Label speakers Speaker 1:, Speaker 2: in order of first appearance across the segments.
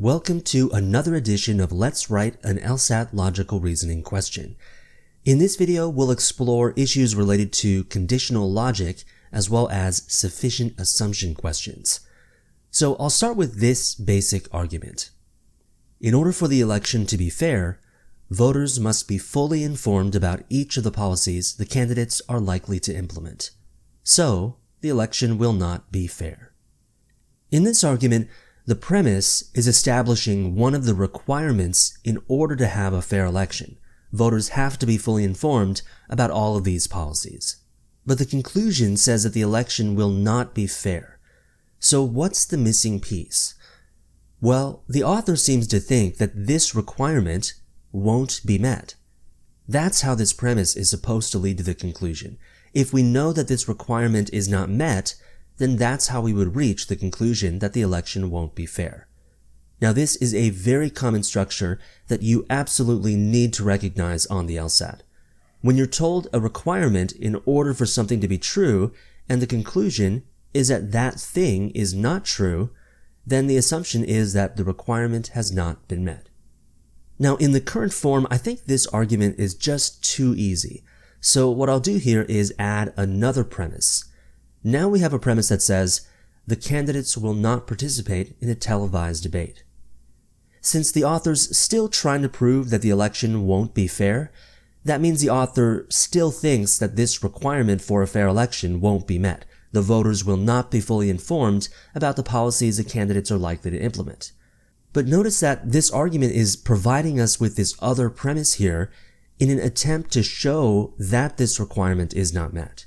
Speaker 1: Welcome to another edition of Let's Write an LSAT Logical Reasoning Question. In this video, we'll explore issues related to conditional logic as well as sufficient assumption questions. So I'll start with this basic argument. In order for the election to be fair, voters must be fully informed about each of the policies the candidates are likely to implement. So, the election will not be fair. In this argument, the premise is establishing one of the requirements in order to have a fair election. Voters have to be fully informed about all of these policies. But the conclusion says that the election will not be fair. So what's the missing piece? Well, the author seems to think that this requirement won't be met. That's how this premise is supposed to lead to the conclusion. If we know that this requirement is not met, then that's how we would reach the conclusion that the election won't be fair. Now, this is a very common structure that you absolutely need to recognize on the LSAT. When you're told a requirement in order for something to be true, and the conclusion is that that thing is not true, then the assumption is that the requirement has not been met. Now, in the current form, I think this argument is just too easy. So what I'll do here is add another premise. Now we have a premise that says, the candidates will not participate in a televised debate. Since the author's still trying to prove that the election won't be fair, that means the author still thinks that this requirement for a fair election won't be met. The voters will not be fully informed about the policies the candidates are likely to implement. But notice that this argument is providing us with this other premise here in an attempt to show that this requirement is not met.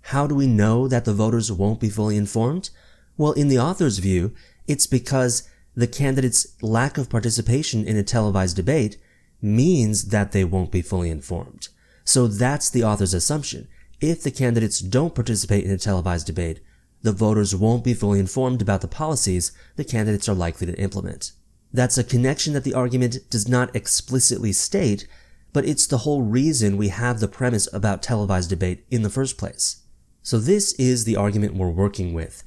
Speaker 1: How do we know that the voters won't be fully informed? Well, in the author's view, it's because the candidates' lack of participation in a televised debate means that they won't be fully informed. So that's the author's assumption. If the candidates don't participate in a televised debate, the voters won't be fully informed about the policies the candidates are likely to implement. That's a connection that the argument does not explicitly state, but it's the whole reason we have the premise about televised debate in the first place. So this is the argument we're working with.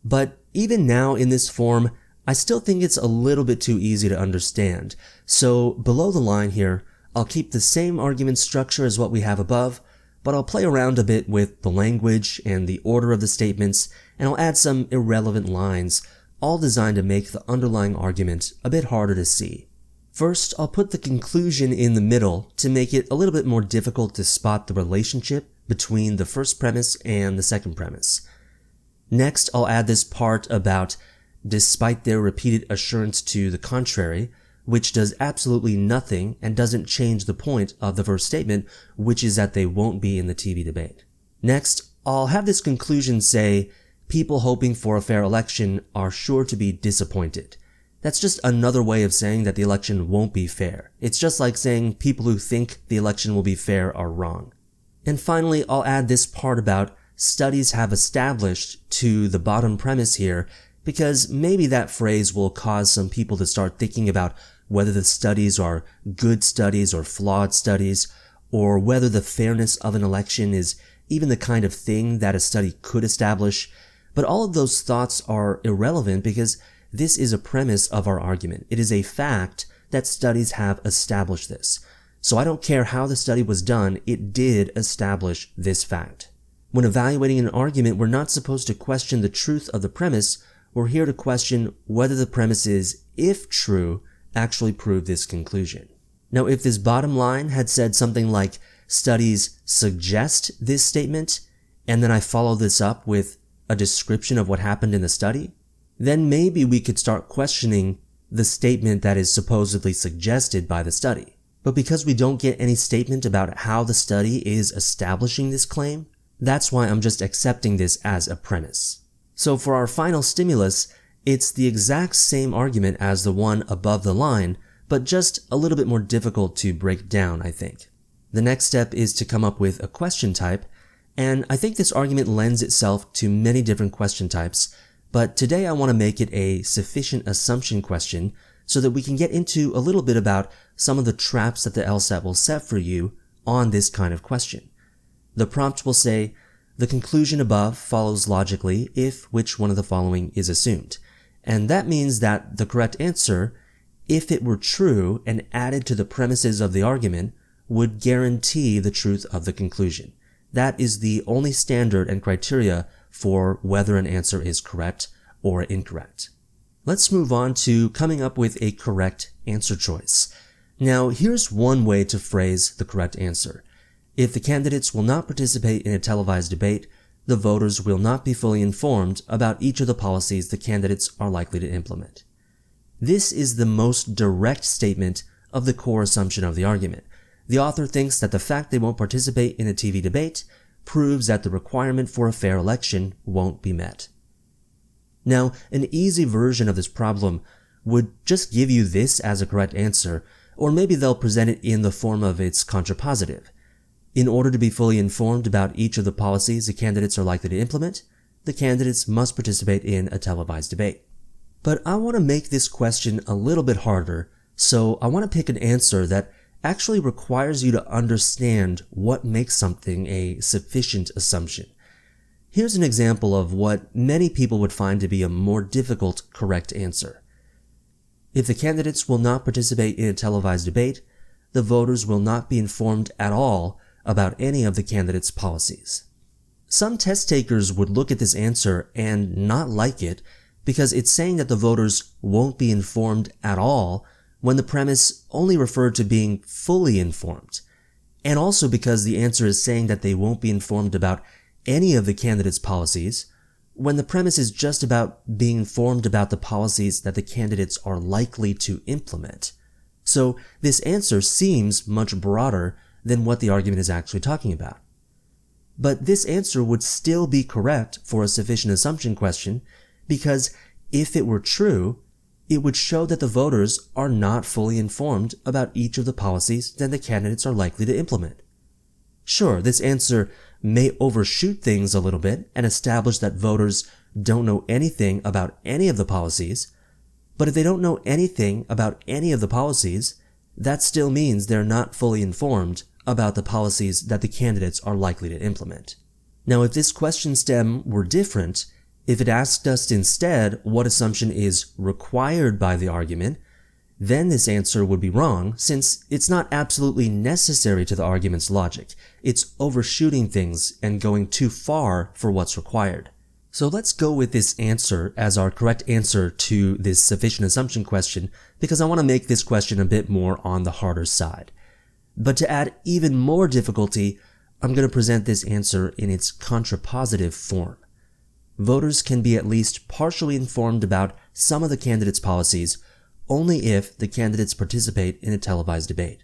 Speaker 1: But even now in this form, I still think it's a little bit too easy to understand. So below the line here, I'll keep the same argument structure as what we have above, but I'll play around a bit with the language and the order of the statements, and I'll add some irrelevant lines, all designed to make the underlying argument a bit harder to see. First, I'll put the conclusion in the middle to make it a little bit more difficult to spot the relationship between the first premise and the second premise. Next, I'll add this part about despite their repeated assurance to the contrary, which does absolutely nothing and doesn't change the point of the first statement, which is that they won't be in the TV debate. Next, I'll have this conclusion say, people hoping for a fair election are sure to be disappointed. That's just another way of saying that the election won't be fair. It's just like saying people who think the election will be fair are wrong. And finally, I'll add this part about studies have established to the bottom premise here, because maybe that phrase will cause some people to start thinking about whether the studies are good studies or flawed studies, or whether the fairness of an election is even the kind of thing that a study could establish. But all of those thoughts are irrelevant because this is a premise of our argument. It is a fact that studies have established this. So I don't care how the study was done, it did establish this fact. When evaluating an argument, we're not supposed to question the truth of the premise. We're here to question whether the premises, if true, actually prove this conclusion. Now, if this bottom line had said something like, studies suggest this statement, and then I follow this up with a description of what happened in the study, then maybe we could start questioning the statement that is supposedly suggested by the study. But because we don't get any statement about how the study is establishing this claim, that's why I'm just accepting this as a premise. So for our final stimulus, it's the exact same argument as the one above the line, but just a little bit more difficult to break down, I think. The next step is to come up with a question type, and I think this argument lends itself to many different question types, but today I want to make it a sufficient assumption question so that we can get into a little bit about some of the traps that the LSAT will set for you on this kind of question. The prompt will say, the conclusion above follows logically if which one of the following is assumed. And that means that the correct answer if it were true and added to the premises of the argument, would guarantee the truth of the conclusion. That is the only standard and criteria for whether an answer is correct or incorrect. Let's move on to coming up with a correct answer choice. Now, here's one way to phrase the correct answer. If the candidates will not participate in a televised debate, the voters will not be fully informed about each of the policies the candidates are likely to implement. This is the most direct statement of the core assumption of the argument. The author thinks that the fact they won't participate in a TV debate proves that the requirement for a fair election won't be met. Now, an easy version of this problem would just give you this as a correct answer, or maybe they'll present it in the form of its contrapositive. In order to be fully informed about each of the policies the candidates are likely to implement, the candidates must participate in a televised debate. But I want to make this question a little bit harder, so I want to pick an answer that actually requires you to understand what makes something a sufficient assumption. Here's an example of what many people would find to be a more difficult correct answer. If the candidates will not participate in a televised debate, the voters will not be informed at all about any of the candidates' policies. Some test takers would look at this answer and not like it because it's saying that the voters won't be informed at all when the premise only referred to being fully informed, and also because the answer is saying that they won't be informed about any of the candidates' policies when the premise is just about being informed about the policies that the candidates are likely to implement. So this answer seems much broader than what the argument is actually talking about. But this answer would still be correct for a sufficient assumption question because if it were true, it would show that the voters are not fully informed about each of the policies that the candidates are likely to implement. Sure, this answer may overshoot things a little bit and establish that voters don't know anything about any of the policies, but if they don't know anything about any of the policies, that still means they're not fully informed about the policies that the candidates are likely to implement. Now, if this question stem were different, if it asked us instead what assumption is required by the argument, then this answer would be wrong since it's not absolutely necessary to the argument's logic. It's overshooting things and going too far for what's required. So let's go with this answer as our correct answer to this sufficient assumption question because I want to make this question a bit more on the harder side. But to add even more difficulty, I'm going to present this answer in its contrapositive form. Voters can be at least partially informed about some of the candidates' policies only if the candidates participate in a televised debate.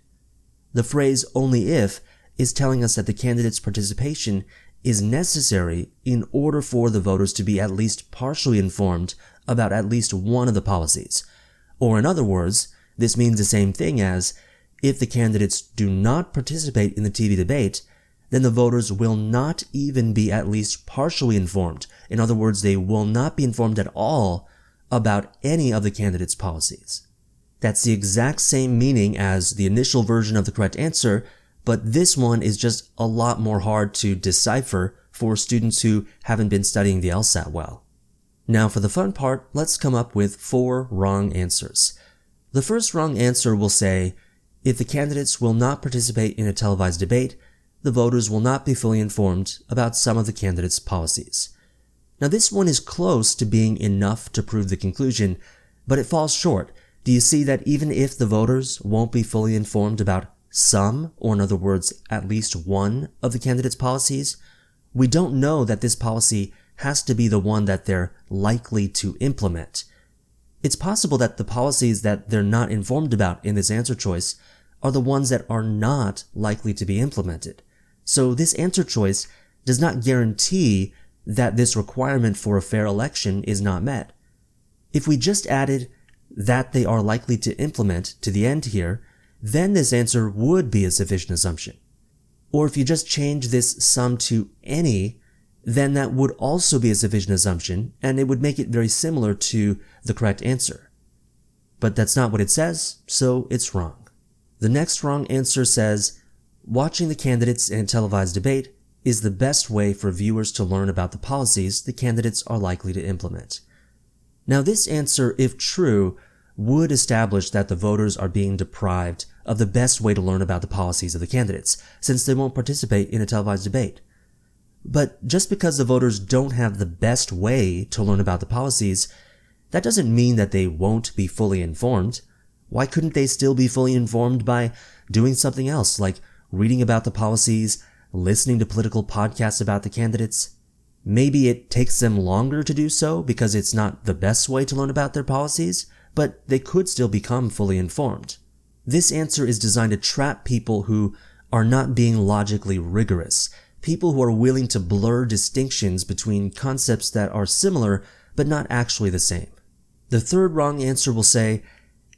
Speaker 1: The phrase "only if" is telling us that the candidates' participation is necessary in order for the voters to be at least partially informed about at least one of the policies. Or in other words, this means the same thing as if the candidates do not participate in the TV debate, then the voters will not even be at least partially informed. In other words, they will not be informed at all about any of the candidates' policies. That's the exact same meaning as the initial version of the correct answer, but this one is just a lot more hard to decipher for students who haven't been studying the LSAT well. Now for the fun part, let's come up with 4 wrong answers. The first wrong answer will say, if the candidates will not participate in a televised debate, the voters will not be fully informed about some of the candidates' policies. Now this one is close to being enough to prove the conclusion, but it falls short. Do you see that even if the voters won't be fully informed about some, or in other words, at least one of the candidates' policies, we don't know that this policy has to be the one that they're likely to implement. It's possible that the policies that they're not informed about in this answer choice are the ones that are not likely to be implemented. So this answer choice does not guarantee that this requirement for a fair election is not met. If we just added that they are likely to implement to the end here, then this answer would be a sufficient assumption. Or if you just change this sum to any, then that would also be a sufficient assumption, and it would make it very similar to the correct answer. But that's not what it says, so it's wrong. The next wrong answer says, watching the candidates in a televised debate is the best way for viewers to learn about the policies the candidates are likely to implement. Now this answer, if true, would establish that the voters are being deprived of the best way to learn about the policies of the candidates, since they won't participate in a televised debate. But just because the voters don't have the best way to learn about the policies, that doesn't mean that they won't be fully informed. Why couldn't they still be fully informed by doing something else, like reading about the policies, listening to political podcasts about the candidates? Maybe it takes them longer to do so because it's not the best way to learn about their policies, but they could still become fully informed. This answer is designed to trap people who are not being logically rigorous, people who are willing to blur distinctions between concepts that are similar but not actually the same. The third wrong answer will say,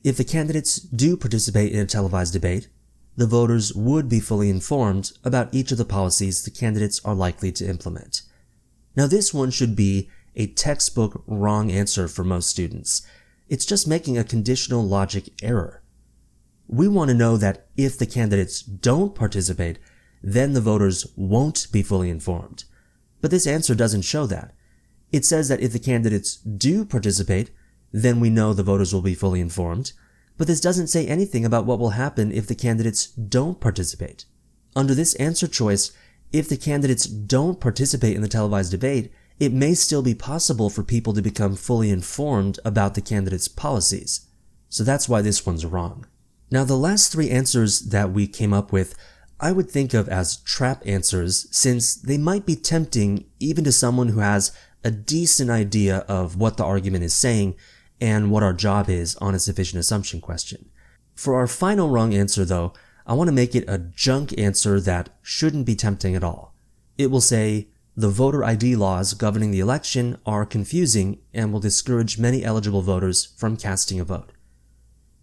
Speaker 1: if the candidates do participate in a televised debate, the voters would be fully informed about each of the policies the candidates are likely to implement. Now this one should be a textbook wrong answer for most students. It's just making a conditional logic error. We want to know that if the candidates don't participate, then the voters won't be fully informed. But this answer doesn't show that. It says that if the candidates do participate, then we know the voters will be fully informed. But this doesn't say anything about what will happen if the candidates don't participate. Under this answer choice, if the candidates don't participate in the televised debate, it may still be possible for people to become fully informed about the candidates' policies. So that's why this one's wrong. Now the last three answers that we came up with, I would think of as trap answers, since they might be tempting even to someone who has a decent idea of what the argument is saying and what our job is on a sufficient assumption question. For our final wrong answer though, I want to make it a junk answer that shouldn't be tempting at all. It will say, the voter ID laws governing the election are confusing and will discourage many eligible voters from casting a vote.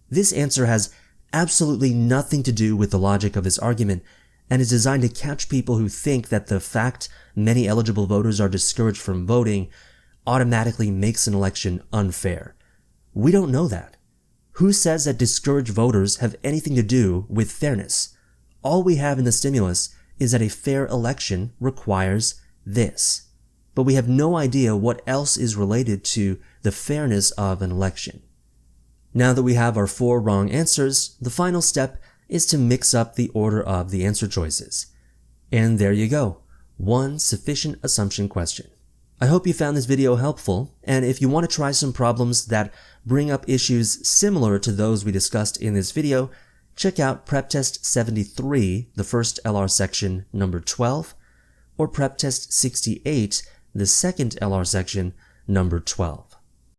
Speaker 1: This answer has absolutely nothing to do with the logic of this argument and is designed to catch people who think that the fact many eligible voters are discouraged from voting automatically makes an election unfair. We don't know that. Who says that discouraged voters have anything to do with fairness? All we have in the stimulus is that a fair election requires this. But we have no idea what else is related to the fairness of an election. Now that we have our four wrong answers, the final step is to mix up the order of the answer choices. And there you go, one sufficient assumption question. I hope you found this video helpful, and if you want to try some problems that bring up issues similar to those we discussed in this video, check out Prep Test 73, the first LR section, number 12, or Prep Test 68, the second LR section, number 12.